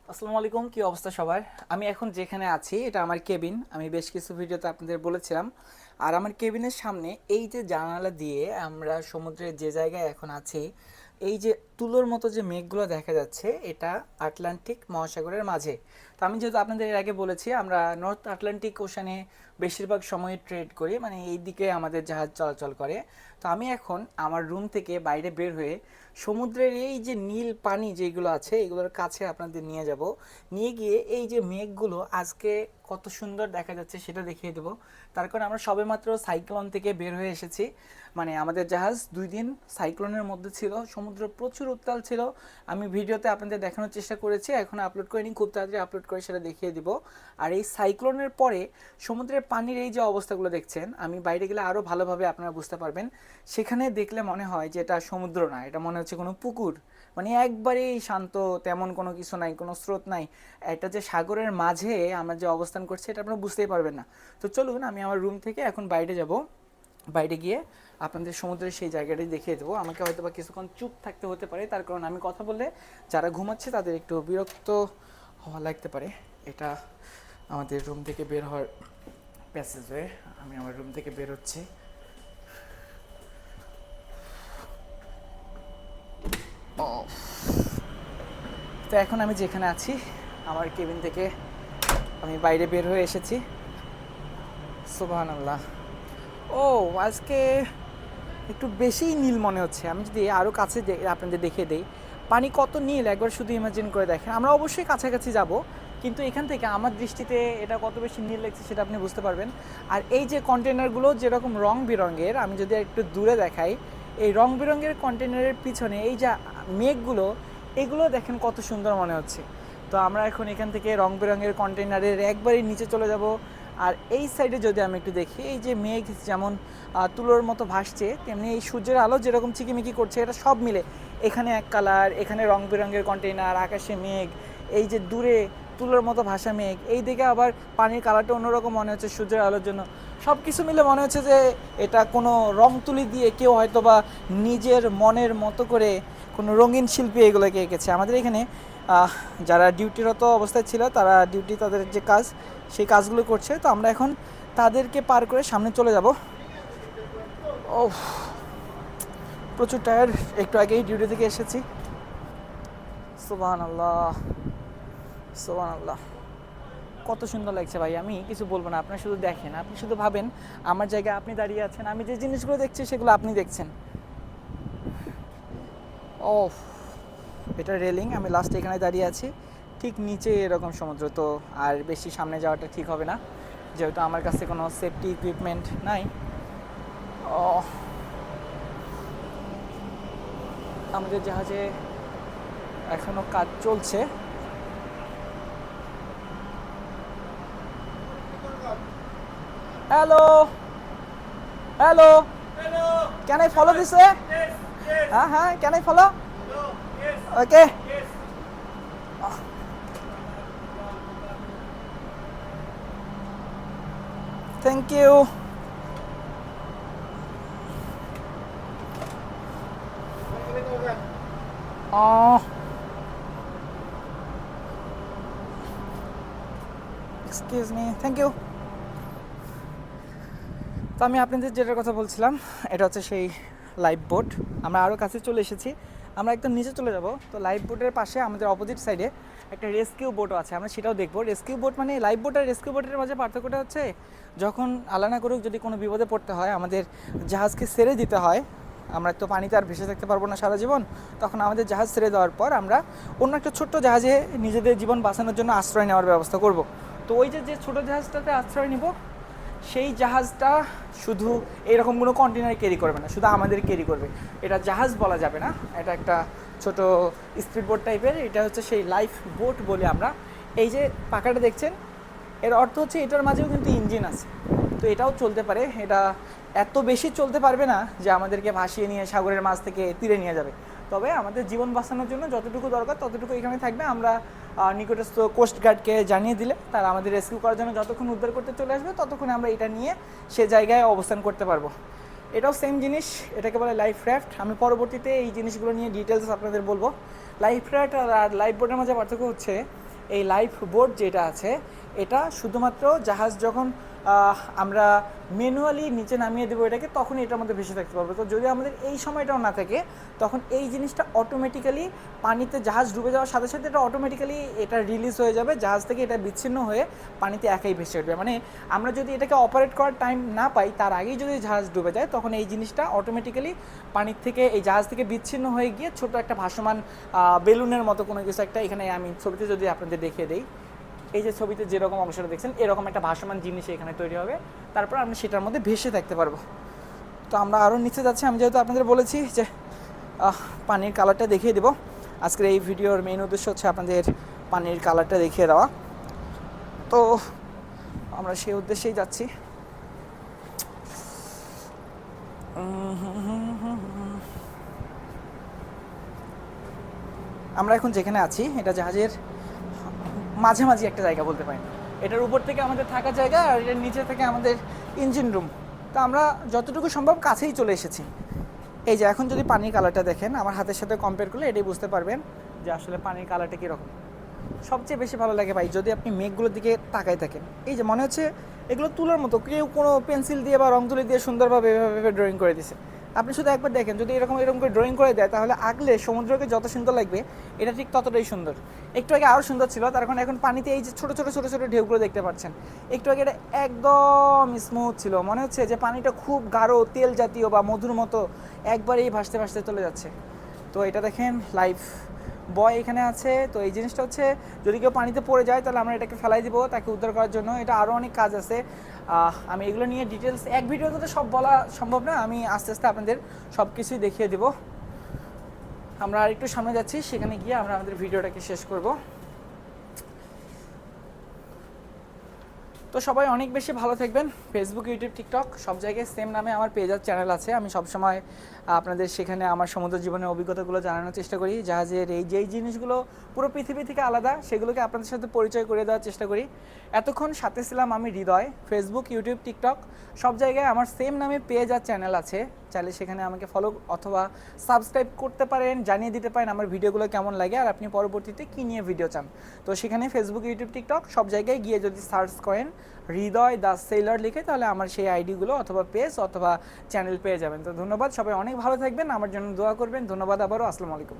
আসসালামু আলাইকুম, কি অবস্থা সবার? আমি এখন যেখানে আছি এটা আমার কেবিন। আমি বেশ কিছু ভিডিওতে আপনাদের বলেছিলাম। আর আমার কেবিনের সামনে এই যে জানালা দিয়ে আমরা সমুদ্রের যে জায়গায় এখন আছি, এই যে তুলোর মতো যে মেঘগুলো দেখা যাচ্ছে এটা আটলান্টিক মহাসাগরের মাঝে। তো আমি যেহেতু আপনাদের এর আগে বলেছি আমরা নর্থ আটলান্টিক ওশানে বেশিরভাগ সময় ট্রেড করি, মানে এই দিকে আমাদের জাহাজ চলাচল করে। তো আমি এখন আমার রুম থেকে বাইরে বের হয়ে সমুদ্রের এই যে নীল পানি যেগুলো আছে এগুলোর কাছে আপনাদের নিয়ে যাব। নিয়ে গিয়ে এই যে মেঘগুলো আজকে কত সুন্দর দেখা যাচ্ছে সেটা দেখিয়ে দেবো। তার কারণ আমরা সবেমাত্র সাইক্লোন থেকে বের হয়ে এসেছি। মানে আমাদের জাহাজ 2 দিন সাইক্লোনের মধ্যে ছিল, সমুদ্র প্রচুর উত্তাল ছিল। আমি ভিডিওতে আপনাদের দেখানোর চেষ্টা করেছি, এখন আপলোড করিনি, খুব তাড়াতাড়ি আপলোড করে সেটা দেখিয়ে দিব। আর এই সাইক্লোনের পরে সমুদ্রের পানির এই যে অবস্থাগুলো দেখছেন, আমি বাইরে গেলে আরও ভালোভাবে আপনারা বুঝতে পারবেন। সেখানে দেখলে মনে হয় যে এটা সমুদ্র না, এটা মনে হচ্ছে কোনো পুকুর। মানে একবারেই শান্ত, তেমন কোনো কিছু নাই, কোনো স্রোত নাই। এটা যে সাগরের মাঝে আমরা যে অবস্থান করছি এটা আপনারা বুঝতেই পারবেন না। তো চলুন আমি আমার রুম থেকে এখন বাইরে যাব। বাইরে গিয়ে আপনাদের সমুদ্রের সেই জায়গাটাই দেখিয়ে দেবো। আমাকে হয়তো বা কিছুক্ষণ চুপ থাকতে হতে পারে, তার কারণ আমি কথা বললে যারা ঘুমাচ্ছে তাদের একটু বিরক্ত হওয়া লাগতে পারে। এটা আমাদের রুম থেকে বের হওয়ার প্যাসেজওয়ে। আমি আমার রুম থেকে বের হচ্ছি। তো এখন আমি যেখানে আছি আমার কেবিন থেকে আমি বাইরে বের হয়ে এসেছি। সুবহানাল্লাহ। ও, আজকে একটু বেশিই নীল মনে হচ্ছে। আমি যদি আরও কাছে আপনাদের দেখিয়ে দেই পানি কত নীল, একবার শুধু ইমাজিন করে দেখেন। আমরা অবশ্যই কাছাকাছি যাব, কিন্তু এখান থেকে আমার দৃষ্টিতে এটা কত বেশি নীল লাগছে সেটা আপনি বুঝতে পারবেন। আর এই যে কন্টেনারগুলো যেরকম রং বেরঙের, আমি যদি একটু দূরে দেখাই, এই রং বেরঙের কন্টেনারের পিছনে এই যে মেঘগুলো, এগুলো দেখেন কত সুন্দর মনে হচ্ছে। তো আমরা এখন এখান থেকে রং বেরঙের কন্টেনারের একবারই নিচে চলে যাব। আর এই সাইডে যদি আমি একটু দেখি, এই যে মেঘ যেমন তুলোর মতো ভাসছে, তেমনি এই সূর্যের আলো যেরকম চিকিমিকি করছে, এটা সব মিলে এখানে এক কালার, এখানে রং বেরঙের কন্টেইনার, আকাশে মেঘ, এই যে দূরে তুলোর মতো ভাসা মেঘ, এই দিকে আবার পানির কালারটা অন্যরকম মনে হচ্ছে সূর্যের আলোর জন্য। সব কিছু মিলে মনে হচ্ছে যে এটা কোনো রং তুলি দিয়ে কেউ হয়তো বা নিজের মনের মতো করে কোনো রঙিন শিল্পী এগুলোকে এঁকেছে। আমাদের এখানে যারা ডিউটিরত অবস্থায় ছিল তারা তাদের যে কাজ সেই কাজগুলো করছে। তো আমরা এখন তাদেরকে পার করে সামনে চলে যাব। ও, প্রচুর টায়ার্ড, একটু আগেই ডিউটি থেকে এসেছি। সুবহানাল্লাহ, সুবহানাল্লাহ। কত সুন্দর লাগছে ভাই, আমি কিছু বলবো না, আপনারা শুধু দেখেন, আপনি শুধু ভাবেন আমার জায়গায় আপনি দাঁড়িয়ে আছেন, আমি যে জিনিসগুলো দেখছি সেগুলো আপনি দেখছেন। ও, এটা রেলিং, আমি লাস্টে এখানে দাঁড়িয়ে আছি, ঠিক নিচে এরকম সমুদ্র। তো আর বেশি সামনে যাওয়াটা ঠিক হবে না, যেহেতু আমার কাছে কোনো সেফটি ইকুইপমেন্ট নাই। ও, আমাদের জাহাজে এখনও কাজ চলছে। Hello, hello, can I follow this way? হ্যাঁ হ্যাঁ, can I follow? Okay, thank you. Excuse me, thank you. তো আমি আপনাদের যেটার কথা বলছিলাম, এটা হচ্ছে সেই লাইফ বোট। আমরা আরও কাছে চলে এসেছি, আমরা একদম নিচে চলে যাব। তো লাইফ বোটের পাশে আমাদের অপোজিট সাইডে একটা রেস্কিউ বোটও আছে, আমরা সেটাও দেখবো। রেস্কিউ বোট মানে লাইফ বোট আর রেস্কিউ বোটের মাঝে পার্থক্যটা হচ্ছে, যখন আল্লাহ না করুক যদি কোনো বিপদে পড়তে হয়, আমাদের জাহাজকে ছেড়ে দিতে হয়, আমরা তো পানিতে আর ভেসে থাকতে পারবো না সারা জীবন, তখন আমাদের জাহাজ ছেড়ে দেওয়ার পর আমরা অন্য একটা ছোট্ট জাহাজে নিজেদের জীবন বাঁচানোর জন্য আশ্রয় নেওয়ার ব্যবস্থা করব। তো ওই যে ছোটো জাহাজটাতে আশ্রয় নিব, সেই জাহাজটা শুধু এরকম কোনো কন্টেনার ক্যারি করবে না, শুধু আমাদের ক্যারি করবে। এটা জাহাজ বলা যাবে না, এটা একটা ছোট স্পিড বোট টাইপের। এটা হচ্ছে সেই লাইফ বোট বলে আমরা। এই যে পাখাটা দেখছেন, এর অর্থ হচ্ছে এটার মাঝেও কিন্তু ইঞ্জিন আছে, তো এটাও চলতে পারে। এটা এত বেশি চলতে পারবে না যে আমাদেরকে ভাসিয়ে নিয়ে সাগরের মাছ থেকে তীরে নিয়ে যাবে, তবে আমাদের জীবন বাঁচানোর জন্য যতটুকু দরকার ততটুকু এখানে থাকবে। আমরা নিকটস্থ কোস্ট গার্ডকে জানিয়ে দিলে তারা আমাদের রেস্কিউ করার জন্য যতক্ষণ উদ্ধার করতে চলে আসবে ততক্ষণে আমরা এটা নিয়ে সে জায়গায় অবস্থান করতে পারবো। এটাও সেম জিনিস, এটাকে বলে লাইফ র্যাফট। আমি পরবর্তীতে এই জিনিসগুলো নিয়ে ডিটেলস আপনাদের বলবো। লাইফ র্যাফট আর লাইফ বোটের মাঝে পার্থক্য হচ্ছে, এই লাইফ বোট যেটা আছে এটা শুধুমাত্র জাহাজ যখন আমরা ম্যানুয়ালি নিচে নামিয়ে দেবো এটাকে, তখন এটার মধ্যে ভেসে থাকতে পারবো। তো যদি আমাদের এই সময়টাও না থাকে, তখন এই জিনিসটা অটোমেটিক্যালি পানিতে, জাহাজ ডুবে যাওয়ার সাথে সাথে এটা অটোমেটিক্যালি এটা রিলিজ হয়ে যাবে জাহাজ থেকে, এটা বিচ্ছিন্ন হয়ে পানিতে একাই ভেসে উঠবে। মানে আমরা যদি এটাকে অপারেট করার টাইম না পাই, তার আগেই যদি জাহাজ ডুবে যায়, তখন এই জিনিসটা অটোমেটিক্যালি পানির থেকে, এই জাহাজ থেকে বিচ্ছিন্ন হয়ে গিয়ে ছোট একটা ভাসমান বেলুনের মতো কোনো কিছু একটা, এখানে আমি ছবিতে যদি আপনাদের দেখিয়ে দিই, এই যে ছবিতে যেরকম অংশটা দেখছেন এরকম একটা ভাসমান জিনিস এখানে তৈরি হবে, তারপর আমরা সেটার মধ্যে ভেসে থাকতে পারবো। তো আমরা আরও নিচে যাচ্ছি। আমি যেহেতু আপনাদের বলেছি যে পানির কালারটা দেখিয়ে দেবো, আজকের এই ভিডিওর মেইন উদ্দেশ্য হচ্ছে আপনাদের পানির কালারটা দেখিয়ে দেওয়া। তো আমরা সেই উদ্দেশ্যেই যাচ্ছি। আমরা এখন যেখানে আছি এটা জাহাজের মাঝামাঝি একটা জায়গা বলতে পারেন। এটার উপর থেকে আমাদের থাকার জায়গা, আর এটার নিচে থেকে আমাদের ইঞ্জিন রুম। তো আমরা যতটুকু সম্ভব কাছেই চলে এসেছি। এই যে এখন যদি পানির কালারটা দেখেন আমার হাতের সাথে কম্পেয়ার করলে এটাই বুঝতে পারবেন যে আসলে পানির কালারটা কীরকম। সবচেয়ে বেশি ভালো লাগে ভাই যদি আপনি মেঘগুলোর দিকে তাকাই থাকেন, এই যে মনে হচ্ছে এগুলো তুলার মতো, কেউ কোনো পেন্সিল দিয়ে বা রং তুলি দিয়ে সুন্দরভাবে এভাবে ড্রয়িং করে দিছে। আপনি শুধু একবার দেখেন, যদি এরকম করে ড্রয়িং করে দেয় তাহলে আগলে সমুদ্রকে যত সুন্দর লাগবে এটা ঠিক ততটাই সুন্দর। একটু আগে আরও সুন্দর ছিল, তার কারণ এখন পানিতে এই যে ছোটো ছোটো ছোটো ছোটো ঢেউগুলো দেখতে পাচ্ছেন। একটু আগে এটা একদম স্মুথ ছিল, মনে হচ্ছে যে পানিটা খুব গাঢ় তেল জাতীয় বা মধুর মতো একবারেই ভাসতে ভাসতে চলে যাচ্ছে। তো এটা দেখেন লাইফ বয় এখানে আছে। তো এই জিনিসটা হচ্ছে যদি কেউ পানিতে পড়ে যায় তাহলে আমরা এটাকে ফেলাই দিব তাকে উদ্ধার করার জন্য। এটা আরও অনেক কাজ আছে, আমি এগুলো নিয়ে ডিটেলস এক ভিডিওতে তো সব বলা সম্ভব না, আমি আস্তে আস্তে আপনাদের সব কিছুই দেখিয়ে দেব। আমরা আর একটু সামনে যাচ্ছি, সেখানে গিয়ে আমরা আমাদের ভিডিওটাকে শেষ করব। তো সবাই অনেক বেশি ভালো থাকবেন। ফেসবুক, ইউটিউব, টিকটক সব জায়গায় সেম নামে আমার পেজ আর চ্যানেল আছে। আমি সবসময় আপনাদের সেখানে আমার সমুদ্র জীবনের অভিজ্ঞতাগুলো জানানোর চেষ্টা করি। জাহাজের এই যেই জিনিসগুলো পুরো পৃথিবী থেকে আলাদা সেগুলোকে আপনাদের সাথে পরিচয় করে দেওয়ার চেষ্টা করি। এতক্ষণ সাথে ছিলাম আমি হৃদয়। ফেসবুক, ইউটিউব, টিকটক সব জায়গায় আমার সেম নামে পেজ আর চ্যানেল আছে, চাইলে সেখানে আমাকে ফলো অথবা সাবস্ক্রাইব করতে পারেন, জানিয়ে দিতে পারেন আমার ভিডিওগুলো কেমন লাগে আর আপনি পরবর্তীতে কী নিয়ে ভিডিও চান। তো সেখানে ফেসবুক, ইউটিউব, টিকটক সব জায়গায় গিয়ে যদি সার্চ করেন হৃদয় দ্য সেলার লিখে, তাহলে আমার সেই আইডিগুলো অথবা পেজ অথবা চ্যানেল পেয়ে যাবেন। তো ধন্যবাদ, সবাই অনেক ভালো থাকবেন, আমার জন্য দোয়া করবেন। ধন্যবাদ আবারও, আসসালামু আলাইকুম।